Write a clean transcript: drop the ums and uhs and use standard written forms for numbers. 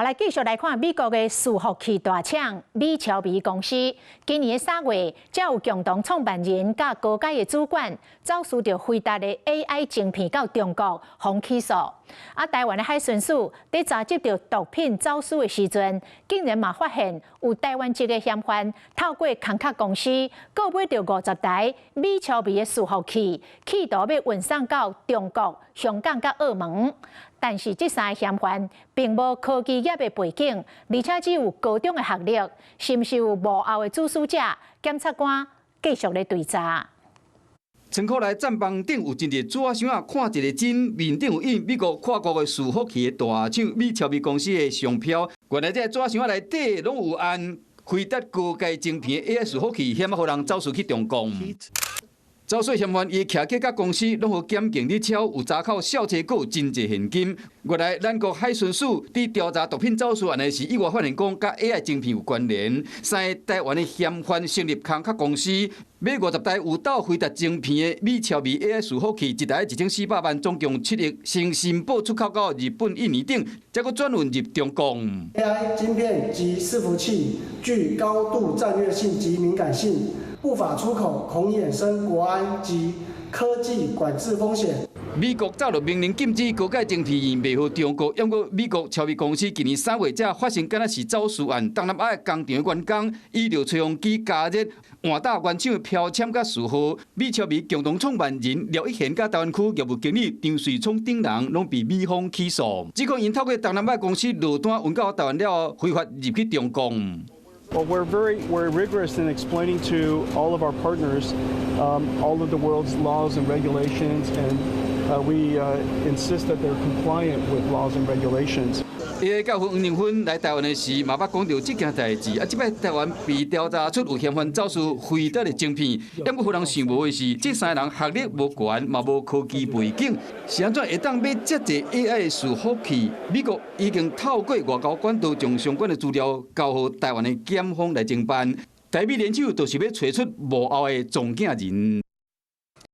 好來繼續來看美國的伺服器大廠美超微公司，今年3月，才有共同創辦人甲高階的主管走私着輝達的 AI 晶片到中國，被起訴。台灣的海巡署在查緝着毒品走私的時陣，竟然嘛發現有台灣籍的嫌犯透過空殼公司購買着50台美超微的伺服器，企圖要運送到中國、香港甲澳門。但是這3個嫌犯並無科技業的背景，而且只有高中的學歷，是不是有幕後的主使者？檢察官繼續來追查。倉庫內棧房頂有一個紙箱仔，看一個針，面頂有印美國跨國的伺服器的大廠美超微公司的商標。原來這紙箱仔內底攏有按輝達高階晶片的 AI 伺服器，險啊，互人走私去中國。走私嫌犯伊徛喺甲公司，攏互檢經理抄，有查扣小車，閣有真濟現金。原來咱國海巡署佇調查毒品走私案的時，意外發現講甲 AI 晶片有關聯。3個台灣的嫌犯成立空殼公司，買50台有鬥輝達晶片的美超微 AI 伺服器，一台1400萬，總共7億，先申報出口到日本、印尼等，再閣轉運入中國。AI 晶片及伺服器具高度戰略性及敏感性。不法出口恐衍生國安及科技管制風險。美國早就明令禁止高階晶片賣予中國，不過美國超微公司今年3月才發生敢若是走私案，東南亞工廠的員工依着吹風機加熱換打原廠的標籤甲序號。美超微共同創辦人廖一賢甲台灣區業務經理張瑞聰等人攏被美方起訴，指控因透過東南亞公司落單運到台灣了，非法入去中國。Well, we're rigorous in explaining to all of our partners all of the world's laws and regulations, and we insist that they're compliant with laws and regulations. 伊到黃寧芬來台灣的時，嘛捌講到這件代志。即擺台灣被調查出有嫌犯走私輝達的晶片，不過互人想無的是，這3個人學歷無懸，嘛無科技背景，是安怎會當買這濟 AI 的伺服器？美國已經透過外交管道將相關的資料交予台灣的檢方來偵辦。台美聯手就是要找出幕後的藏鏡人。